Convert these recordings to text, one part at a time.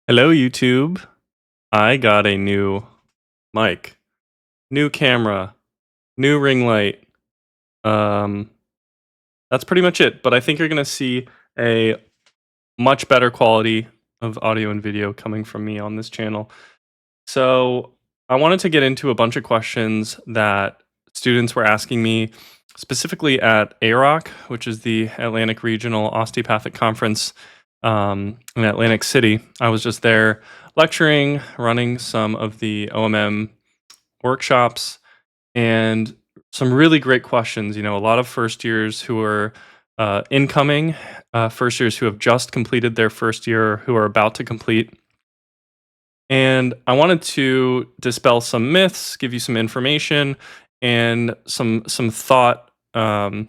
Hello, YouTube. I got a new mic, new camera, new ring light. Um, that's pretty much it. But I think you're gonna see a much better quality of audio and video coming from me on this channel. So I wanted to get into a bunch of questions that students were asking me, specifically at AROC, which is the Atlantic Regional Osteopathic Conference in Atlantic City. I was just there lecturing, running some of the OMM workshops, and some really great questions. A lot of first years who are incoming, first years who have just completed their first year, who are about to complete, and I wanted to dispel some myths, give you some information, and some thought. I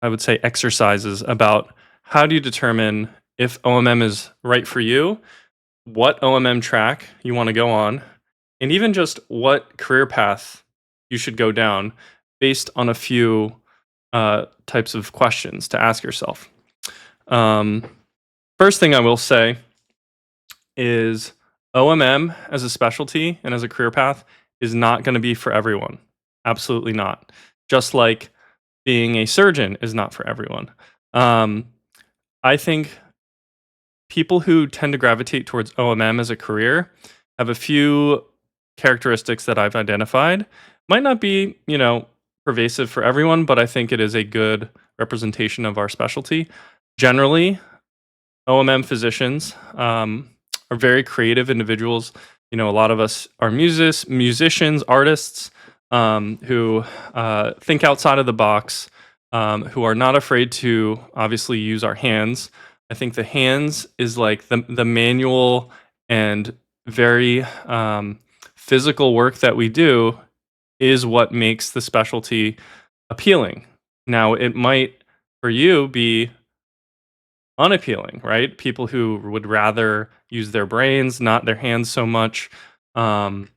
would say exercises about how do you determine if OMM is right for you, what OMM track you want to go on, and even just what career path you should go down based on a few types of questions to ask yourself. Um, First thing I will say is OMM as a specialty and as a career path is not going to be for everyone. Absolutely not. Just like being a surgeon is not for everyone. Um, I think people who tend to gravitate towards OMM as a career have a few characteristics that I've identified. Might not be, pervasive for everyone, but I think it is a good representation of our specialty. Generally, OMM physicians are very creative individuals. A lot of us are musicians, artists who think outside of the box, who are not afraid to obviously use our hands. I think the hands is like the manual and very physical work that we do is what makes the specialty appealing. Now, it might for you be unappealing, right? People who would rather use their brains, not their hands so much. Um,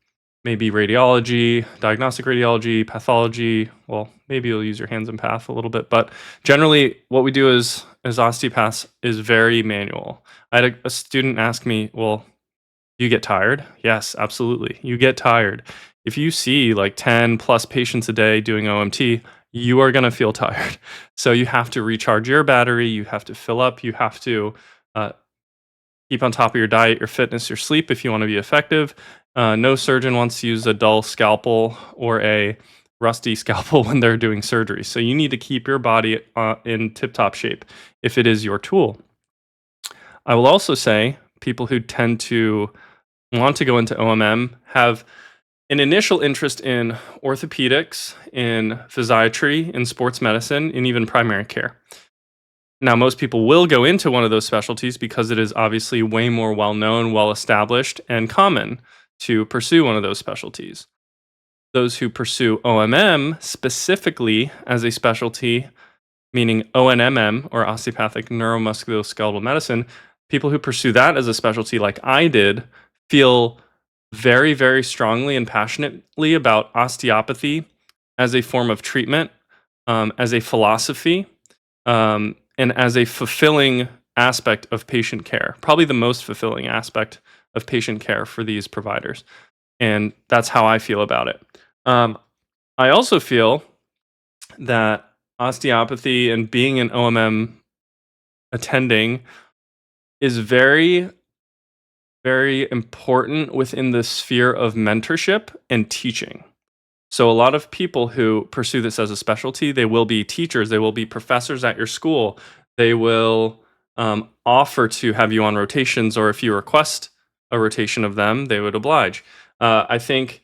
Maybe radiology, diagnostic radiology, pathology. Well, maybe you'll use your hands and path a little bit, but generally, what we do as osteopaths is very manual. I had a student ask me, "Well, do you get tired?" Yes, absolutely. You get tired. If you see like 10 plus patients a day doing OMT, you are going to feel tired. So you have to recharge your battery, you have to fill up, you have to uh, keep on top of your diet, your fitness, your sleep if you want to be effective. No surgeon wants to use a dull scalpel or a rusty scalpel when they're doing surgery. So you need to keep your body in tip top shape if it is your tool. I will also say people who tend to want to go into OMM have an initial interest in orthopedics, in physiatry, in sports medicine, and even primary care. Now, most people will go into one of those specialties because it is obviously way more well known, well established, and common to pursue one of those specialties. Those who pursue OMM specifically as a specialty, meaning ONMM or osteopathic neuromusculoskeletal medicine, people who pursue that as a specialty, like I did, feel very, very strongly and passionately about osteopathy as a form of treatment, as a philosophy, and as a fulfilling aspect of patient care. Probably the most fulfilling aspect of patient care for these providers. And that's how I feel about it. Um, I also feel that osteopathy and being an OMM attending is very, very important within the sphere of mentorship and teaching. So a lot of people who pursue this as a specialty, they will be teachers, they will be professors at your school, they will offer to have you on rotations, or if you request a rotation of them, they would oblige. I think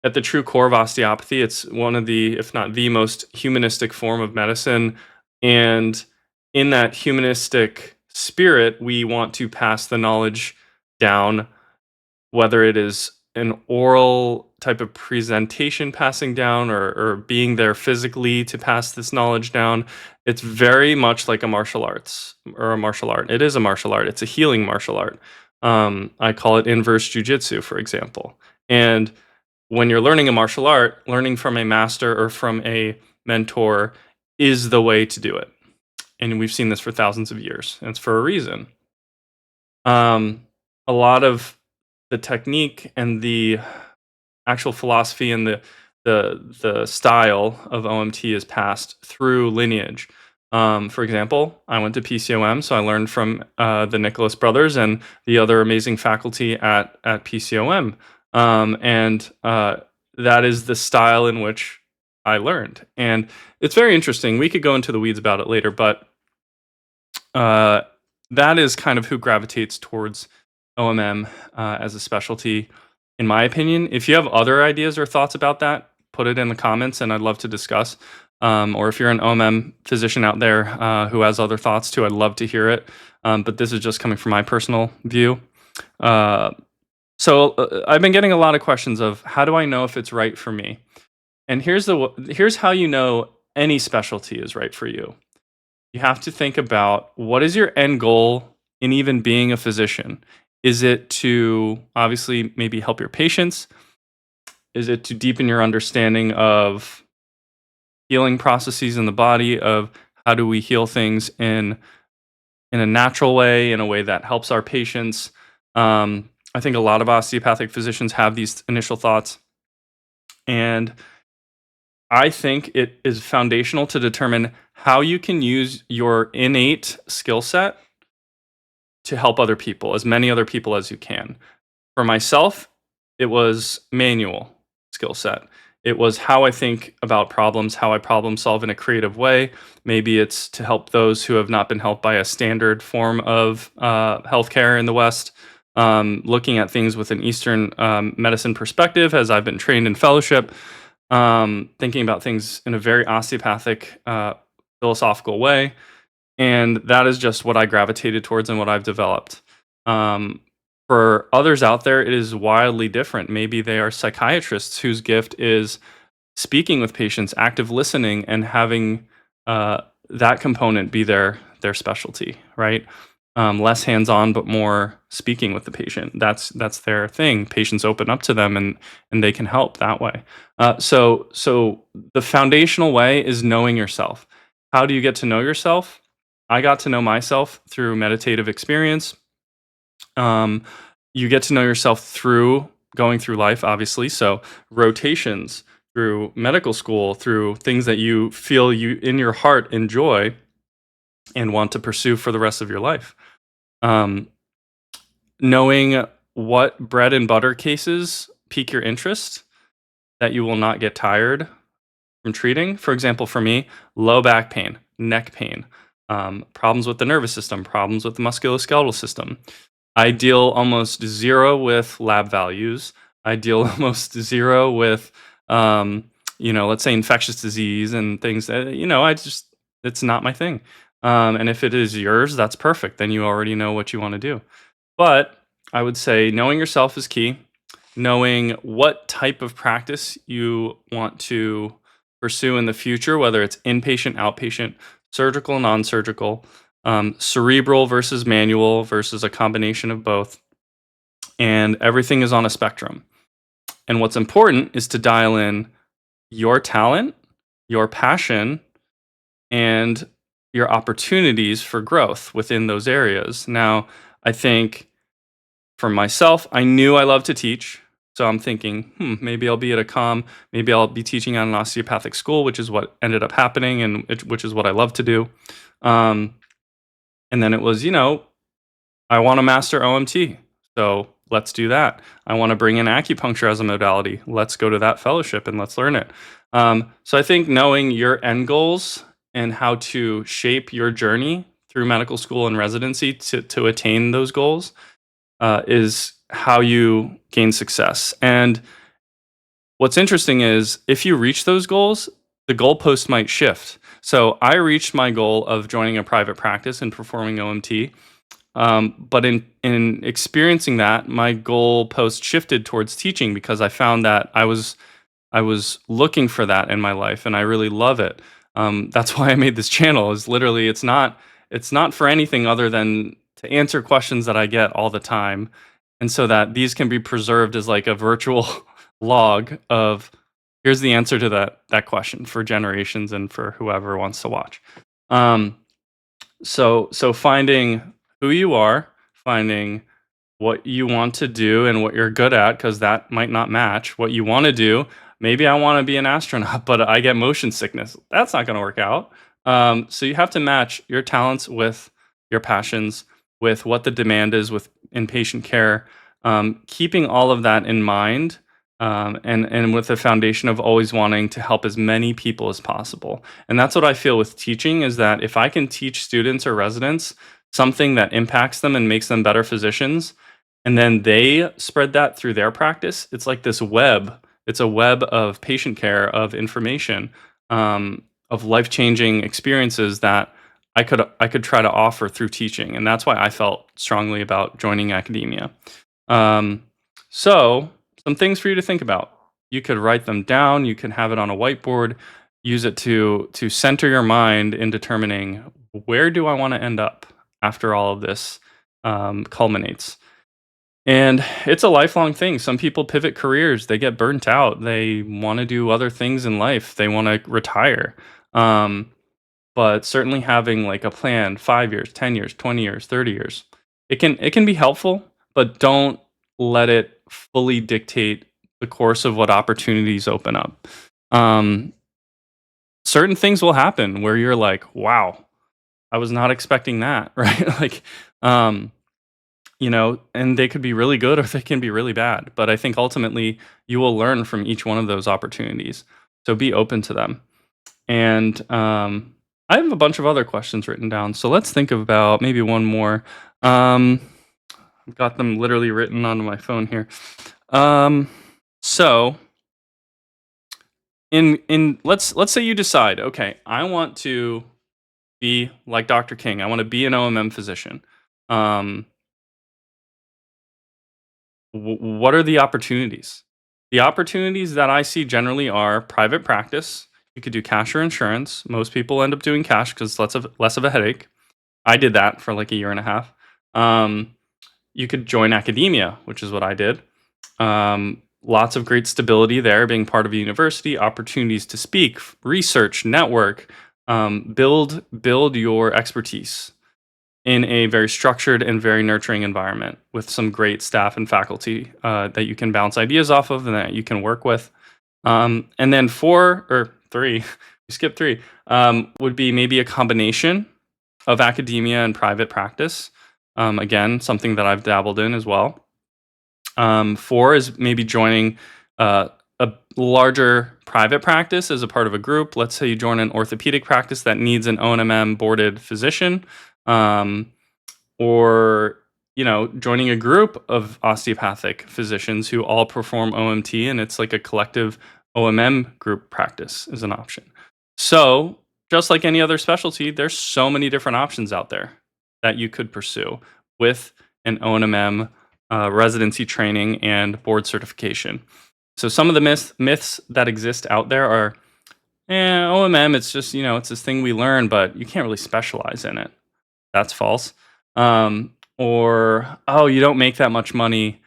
at the true core of osteopathy, it's one of the, if not the most humanistic form of medicine. And in that humanistic spirit, we want to pass the knowledge down, whether it is an oral type of presentation passing down, or being there physically to pass this knowledge down. It's very much like a martial arts or a martial art. It is a martial art. It's a healing martial art. I call it inverse jujitsu, for example. And when you're learning a martial art, learning from a master or from a mentor is the way to do it. And we've seen this for thousands of years. And it's for a reason. Um, a lot of the technique and the actual philosophy and the style of OMT is passed through lineage. For example, I went to PCOM, so I learned from the Nicholas brothers and the other amazing faculty at PCOM, and that is the style in which I learned. And it's very interesting. We could go into the weeds about it later, but uh, that is kind of who gravitates towards OMM as a specialty, in my opinion. If you have other ideas or thoughts about that, put it in the comments, and I'd love to discuss. Or if you're an OMM physician out there who has other thoughts too, I'd love to hear it. But this is just coming from my personal view. Uh, so I've been getting a lot of questions of how do I know if it's right for me? And here's how you know any specialty is right for you. You have to think about what is your end goal in even being a physician? Is it to obviously maybe help your patients? Is it to deepen your understanding of healing processes in the body, of how do we heal things in a natural way, in a way that helps our patients? I think a lot of osteopathic physicians have these initial thoughts, and I think it is foundational to determine how you can use your innate skill set to help other people, as many other people as you can. For myself, it was manual skill set. It was how I think about problems, how I problem solve in a creative way. Maybe it's to help those who have not been helped by a standard form of healthcare in the West. Looking at things with an Eastern medicine perspective, as I've been trained in fellowship, thinking about things in a very osteopathic, philosophical way. And that is just what I gravitated towards and what I've developed. Um, for others out there, it is wildly different. Maybe they are psychiatrists whose gift is speaking with patients, active listening, and having that component be their specialty, right? Less hands-on, but more speaking with the patient. That's their thing. Patients open up to them, and they can help that way. So the foundational way is knowing yourself. How do you get to know yourself? I got to know myself through meditative experience. Um, you get to know yourself through going through life, obviously. So rotations through medical school, through things that you feel you in your heart enjoy and want to pursue for the rest of your life. Um, knowing what bread and butter cases pique your interest that you will not get tired from treating. For example, for me, low back pain, neck pain, problems with the nervous system, problems with the musculoskeletal system. I deal almost zero with lab values. I deal almost zero with, let's say infectious disease and things that, it's not my thing. And if it is yours, that's perfect. Then you already know what you want to do. But I would say knowing yourself is key. Knowing what type of practice you want to pursue in the future, whether it's inpatient, outpatient, surgical, non-surgical, cerebral versus manual versus a combination of both. And everything is on a spectrum. And what's important is to dial in your talent, your passion, and your opportunities for growth within those areas. Now, I think for myself, I knew I loved to teach. So I'm thinking, maybe I'll be at a maybe I'll be teaching at an osteopathic school, which is what ended up happening, and which is what I love to do. Um, and then it was, I want to master OMT, so let's do that. I want to bring in acupuncture as a modality. Let's go to that fellowship and let's learn it. So I think knowing your end goals and how to shape your journey through medical school and residency to attain those goals is how you gain success. And what's interesting is if you reach those goals, the goalpost might shift. So I reached my goal of joining a private practice and performing OMT. But in experiencing that, my goalpost shifted towards teaching because I found that I was looking for that in my life, and I really love it. That's why I made this channel. Is literally it's not for anything other than to answer questions that I get all the time, and so that these can be preserved as like a virtual log of here's the answer to that question for generations and for whoever wants to watch. Um, so finding who you are, finding what you want to do and what you're good at, because that might not match what you want to do. Maybe I want to be an astronaut, but I get motion sickness. That's not going to work out. So you have to match your talents with your passions, with what the demand is with inpatient care. Keeping all of that in mind, and with the foundation of always wanting to help as many people as possible. And that's what I feel with teaching, is that if I can teach students or residents something that impacts them and makes them better physicians, and then they spread that through their practice, it's like this web. It's a web of patient care, of information, of life-changing experiences that I could try to offer through teaching, and that's why I felt strongly about joining academia. Um, so, some things for you to think about. You could write them down. You can have it on a whiteboard. Use it to center your mind in determining, where do I want to end up after all of this culminates. And it's a lifelong thing. Some people pivot careers, they get burnt out, they want to do other things in life, they want to retire. Um, but certainly having like a plan, 5 years, 10 years, 20 years, 30 years, it can be helpful, but don't let it fully dictate the course of what opportunities open up. Um, Certain things will happen where you're like, wow, I was not expecting that, right? Like, um, and they could be really good or they can be really bad. But I think ultimately you will learn from each one of those opportunities. So be open to them. And I have a bunch of other questions written down. So let's think about maybe one more. Um, I've got them literally written on my phone here. Um, so in let's say you decide, okay, I want to be like Dr. King. I want to be an OMM physician. Um, what are the opportunities? The opportunities that I see generally are private practice. You could do cash or insurance. Most people end up doing cash because it's less of a headache. I did that for like a year and a half. Um, you could join academia, which is what I did. Lots of great stability there, being part of a university, opportunities to speak, research, network, build your expertise in a very structured and very nurturing environment with some great staff and faculty that you can bounce ideas off of and that you can work with. And then four or three, we skipped three, would be maybe a combination of academia and private practice. Again, something that I've dabbled in as well. Four is maybe joining a larger private practice as a part of a group. Let's say you join an orthopedic practice that needs an OMM boarded physician, um, or joining a group of osteopathic physicians who all perform OMT, and it's like a collective OMM group practice is an option. So, just like any other specialty, there's so many different options out there that you could pursue with an OMM residency training and board certification. So some of the myths that exist out there are, OMM, it's just, it's this thing we learn, but you can't really specialize in it. That's false. Or, oh, you don't make that much money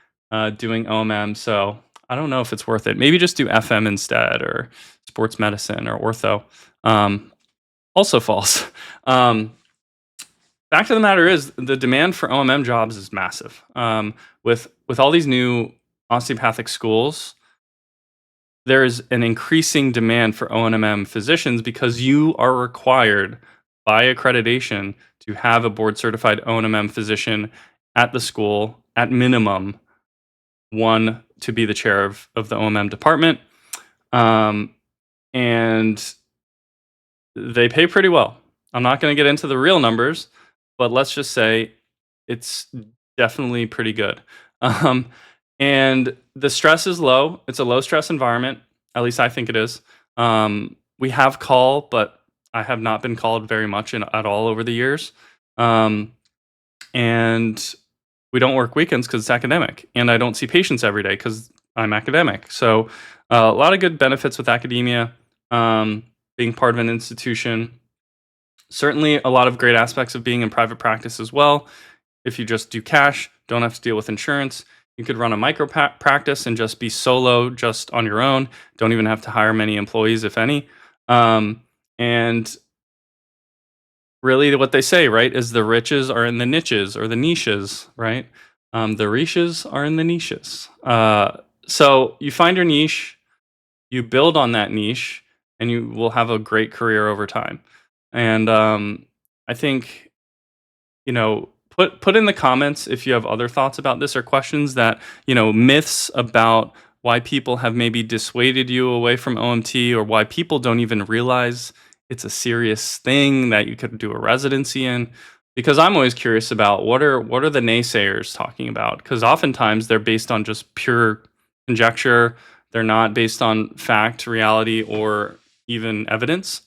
doing OMM, so I don't know if it's worth it. Maybe just do FM instead, or sports medicine, or ortho. Also false. Um, Fact of the matter is, the demand for OMM jobs is massive. With all these new osteopathic schools, there is an increasing demand for OMM physicians because you are required by accreditation to have a board certified OMM physician at the school, at minimum one, to be the chair of the OMM department. And they pay pretty well. I'm not going to get into the real numbers, but let's just say it's definitely pretty good. Um, and the stress is low. It's a low stress environment. At least I think it is. We have call, but I have not been called very much at all over the years. And we don't work weekends because it's academic. And I don't see patients every day because I'm academic. So a lot of good benefits with academia, being part of an institution. Certainly a lot of great aspects of being in private practice as well. If you just do cash, don't have to deal with insurance. You could run a micro practice and just be solo, just on your own. Don't even have to hire many employees, if any. And really what they say, right? Is the riches are in the niches or the niches, right? The riches are in the niches. So you find your niche, you build on that niche, and you will have a great career over time. And I think put in the comments if you have other thoughts about this or questions that myths about why people have maybe dissuaded you away from OMT, or why people don't even realize it's a serious thing that you could do a residency in. Because I'm always curious about what are the naysayers talking about, because oftentimes they're based on just pure conjecture. They're not based on fact, reality, or even evidence.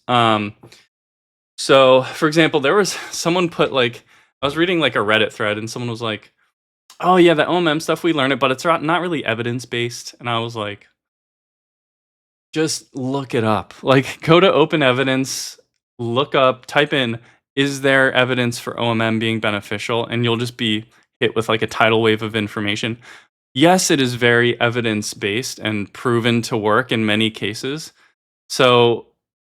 So, for example, there was someone put like I was reading like a Reddit thread, and someone was like, "Oh yeah, the OMM stuff, we learn it, but it's not really evidence based." And I was like, "Just look it up. Like, go to Open Evidence, look up, type in, is there evidence for OMM being beneficial?" And you'll just be hit with like a tidal wave of information. Yes, it is very evidence based and proven to work in many cases. So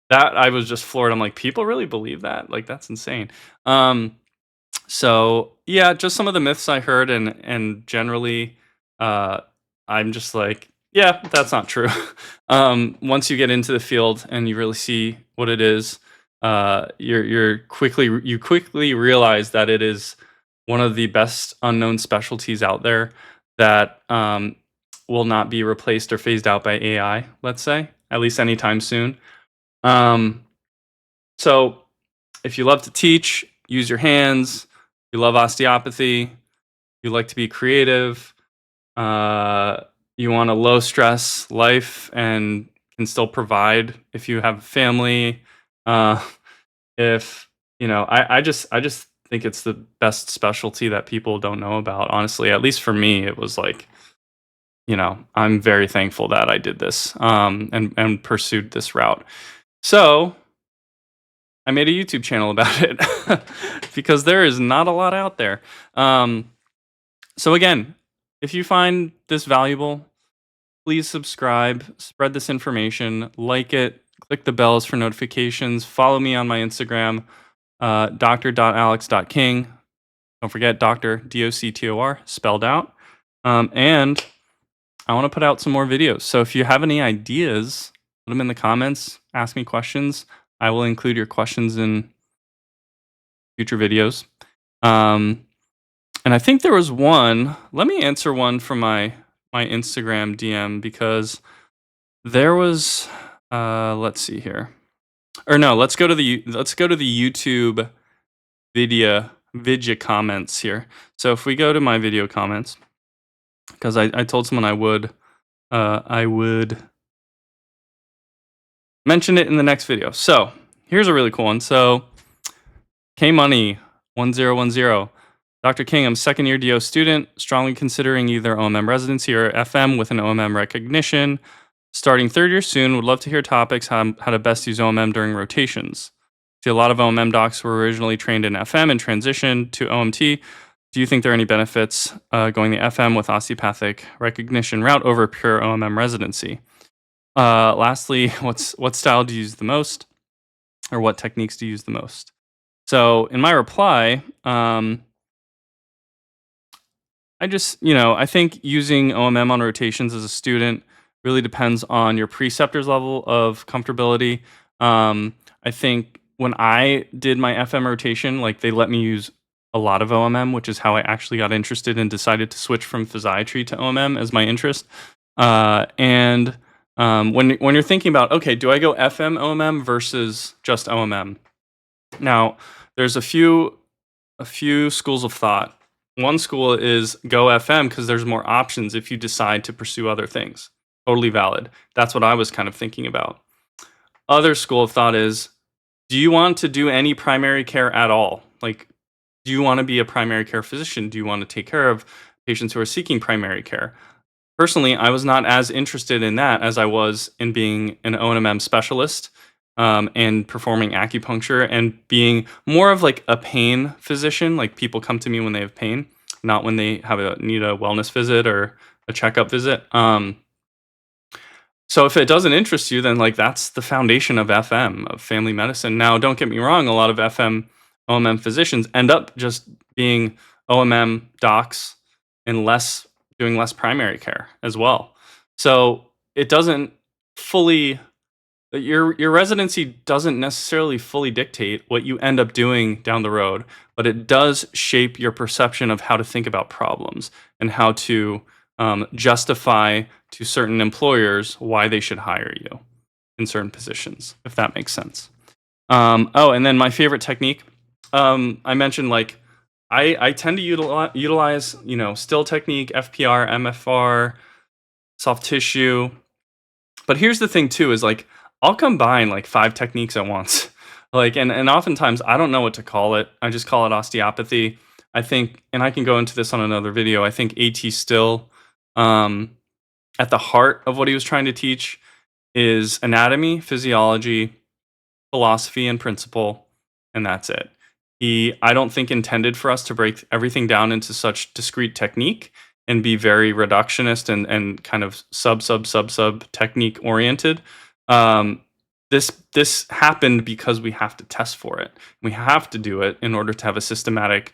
that I was just floored. I'm like, people really believe that? Like, that's insane. Um, so yeah, just some of the myths I heard, and generally, uh, I'm just like, yeah, that's not true. Once you get into the field and you really see what it is, you quickly realize that it is one of the best unknown specialties out there that will not be replaced or phased out by AI. Let's say, at least anytime soon. Um, so if you love to teach, use your hands, you love osteopathy, you like to be creative, uh, you want a low stress life and can still provide if you have a family. Uh, if I just think it's the best specialty that people don't know about. Honestly, at least for me, it was like, I'm very thankful that I did this, and pursued this route. So I made a YouTube channel about it because there is not a lot out there. Um, so again, if you find this valuable, please subscribe, spread this information, like it, click the bells for notifications, follow me on my Instagram, dr.alex.king. Don't forget Dr. Doctor spelled out. And I want to put out some more videos. So if you have any ideas, put them in the comments, ask me questions. I will include your questions in future videos. And I think there was one. Let me answer one from my Instagram DM, because there was. Let's see here. Or no, let's go to the YouTube video comments here. So if we go to my video comments, because I told someone I would mention it in the next video. So here's a really cool one. So K Money 1010. Dr. King, I'm second year DO student, strongly considering either OMM residency or FM with an OMM recognition. Starting third year soon, would love to hear topics how to best use OMM during rotations. See, a lot of OMM docs were originally trained in FM and transitioned to OMT. Do you think there are any benefits going the FM with osteopathic recognition route over pure OMM residency? Lastly, what style do you use the most, or what techniques do you use the most? So in my reply, I think using OMM on rotations as a student really depends on your preceptor's level of comfortability. I think when I did my FM rotation, like, they let me use a lot of OMM, which is how I actually got interested and decided to switch from physiatry to OMM as my interest. And when you're thinking about, okay, do I go FM OMM versus just OMM? Now, there's a few schools of thought. One school is go FM because there's more options if you decide to pursue other things. Totally valid. That's what I was kind of thinking about. Other school of thought is, do you want to do any primary care at all? Like, do you want to be a primary care physician? Do you want to take care of patients who are seeking primary care? Personally, I was not as interested in that as I was in being an O&M specialist, and performing acupuncture and being more of like a pain physician. Like, people come to me when they have pain, not when they need a wellness visit or a checkup visit. So if it doesn't interest you, then like that's the foundation of FM, of family medicine. Now, don't get me wrong, a lot of FM OMM physicians end up just being OMM docs and doing less primary care as well. So it doesn't fully your residency doesn't necessarily fully dictate what you end up doing down the road, but it does shape your perception of how to think about problems and how to justify to certain employers why they should hire you in certain positions, if that makes sense. Oh, and then my favorite technique, I mentioned like I tend to utilize still technique, FPR, MFR, soft tissue. But here's the thing too is like I'll combine like 5 techniques at once. Like and oftentimes I don't know what to call it. I just call it osteopathy. I think, and I can go into this on another video. I think AT Still um, at the heart of what he was trying to teach is anatomy, physiology, philosophy, and principle, and that's it. I don't think, intended for us to break everything down into such discrete technique and be very reductionist and kind of sub technique oriented. Um, this happened because we have to test for it. We have to do it in order to have a systematic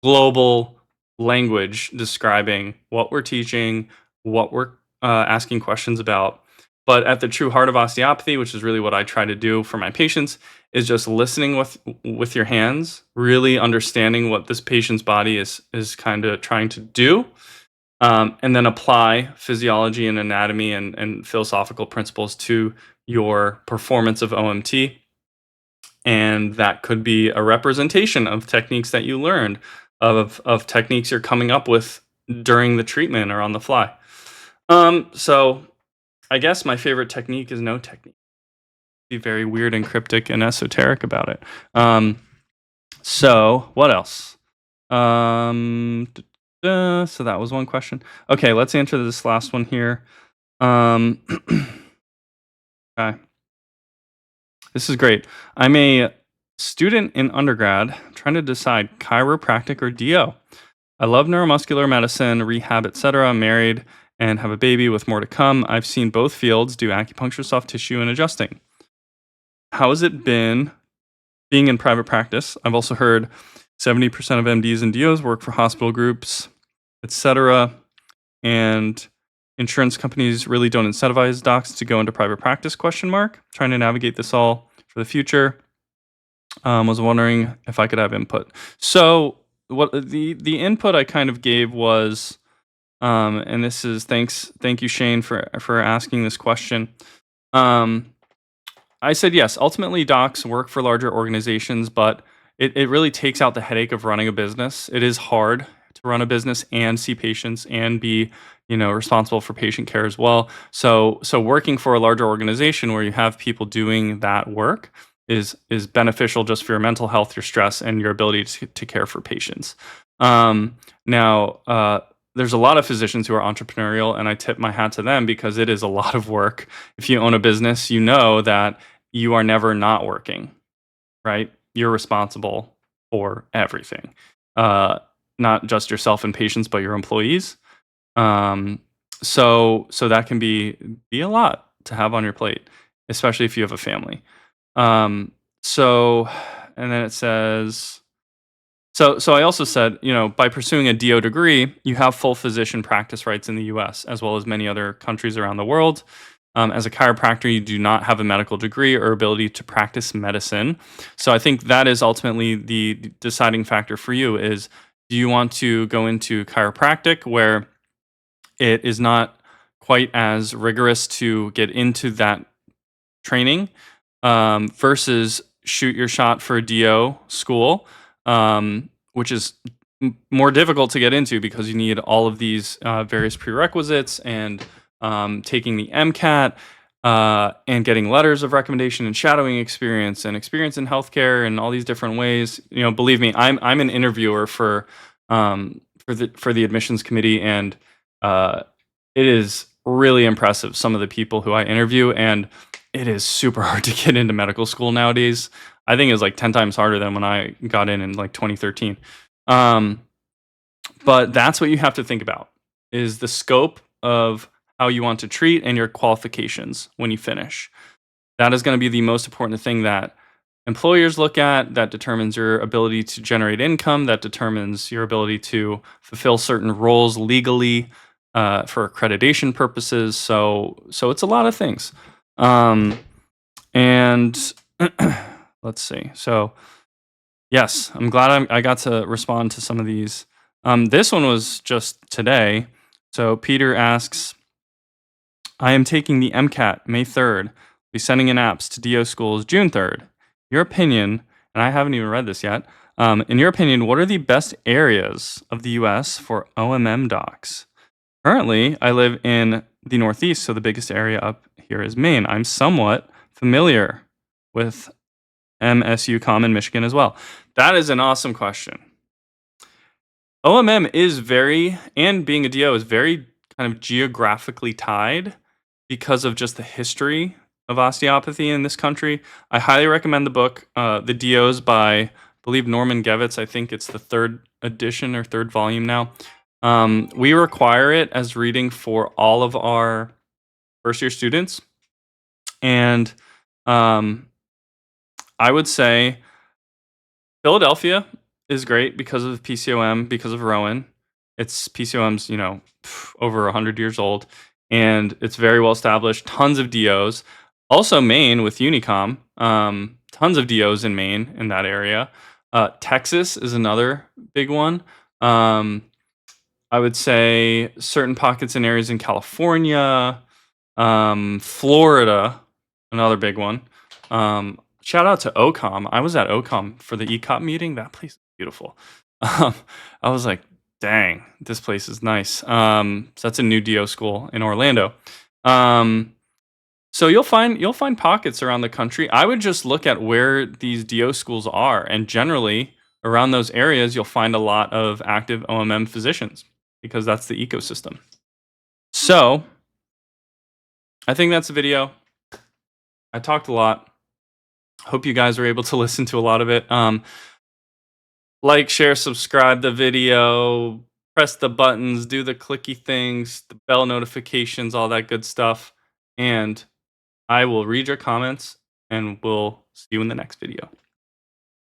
global language describing what we're teaching, what we're asking questions about. But at the true heart of osteopathy, which is really what I try to do for my patients, is just listening with your hands, really understanding what this patient's body is kind of trying to do, and then apply physiology and anatomy and philosophical principles to your performance of OMT. And that could be a representation of techniques that you learned, of techniques you're coming up with during the treatment or on the fly. So I guess my favorite technique is no technique. Be very weird and cryptic and esoteric about it. So what else? So that was one question. Okay, let's answer this last one here. Okay. This is great. I'm a student in undergrad trying to decide chiropractic or DO. I love neuromuscular medicine, rehab, etc. I'm married and have a baby with more to come. I've seen both fields do acupuncture, soft tissue, and adjusting. How has it been being in private practice? I've also heard 70% of MDs and DOs work for hospital groups, etc. And insurance companies really don't incentivize docs to go into private practice, ? Trying to navigate this all for the future. Was wondering if I could have input. So what the input I kind of gave was, and this is thank you Shane for asking this question. I said yes. Ultimately, docs work for larger organizations, but it really takes out the headache of running a business. It is hard to run a business and see patients and be responsible for patient care as well. So working for a larger organization where you have people doing that work is beneficial just for your mental health, your stress, and your ability to care for patients. Now, there's a lot of physicians who are entrepreneurial, and I tip my hat to them because it is a lot of work. If you own a business, you know that you are never not working, right? You're responsible for everything, not just yourself and patients, but your employees. So that can be a lot to have on your plate, especially if you have a family. So, and then it says, so I also said, by pursuing a DO degree, you have full physician practice rights in the US, as well as many other countries around the world. As a chiropractor, you do not have a medical degree or ability to practice medicine. So I think that is ultimately the deciding factor for you is, do you want to go into chiropractic where it is not quite as rigorous to get into that training, versus shoot your shot for a DO school, which is more difficult to get into because you need all of these various prerequisites and taking the MCAT and getting letters of recommendation and shadowing experience and experience in healthcare and all these different ways. Believe me, I'm an interviewer for the admissions committee, and it is really impressive, some of the people who I interview, and it is super hard to get into medical school nowadays. I think it was like 10 times harder than when I got in like 2013. But that's what you have to think about, is the scope of how you want to treat and your qualifications when you finish. That is going to be the most important thing that employers look at, that determines your ability to generate income, that determines your ability to fulfill certain roles legally for accreditation purposes. So it's a lot of things. Um, and let's see. So yes, I'm glad I got to respond to some of these. This one was just today. So Peter asks, I am taking the MCAT May 3rd. Be sending in apps to DO schools June 3rd. Your opinion, and I haven't even read this yet. In your opinion, what are the best areas of the US for OMM docs? Currently, I live in the Northeast, so the biggest area up here is Maine. I'm somewhat familiar with MSU in Michigan as well. That is an awesome question. OMM is very, and being a DO is very kind of geographically tied because of just the history of osteopathy in this country. I highly recommend the book, The DOs by, I believe, Norman Gevitz. I think it's the third edition or third volume now. We require it as reading for all of our first year students. And I would say Philadelphia is great because of PCOM, because of Rowan. It's PCOM's, over 100 years old, and it's very well established. Tons of DOs. Also, Maine with Unicom. Tons of DOs in Maine in that area. Texas is another big one. I would say certain pockets and areas in California, Florida, another big one. Shout out to OCOM. I was at OCOM for the ECOP meeting. That place is beautiful. I was like, dang, this place is nice. So that's a new DO school in Orlando. So you'll find pockets around the country. I would just look at where these DO schools are, and generally around those areas, you'll find a lot of active OMM physicians because that's the ecosystem. So I think that's the video. I talked a lot. Hope you guys were able to listen to a lot of it. Like, share, subscribe the video, press the buttons, do the clicky things, the bell notifications, all that good stuff. And I will read your comments and we'll see you in the next video.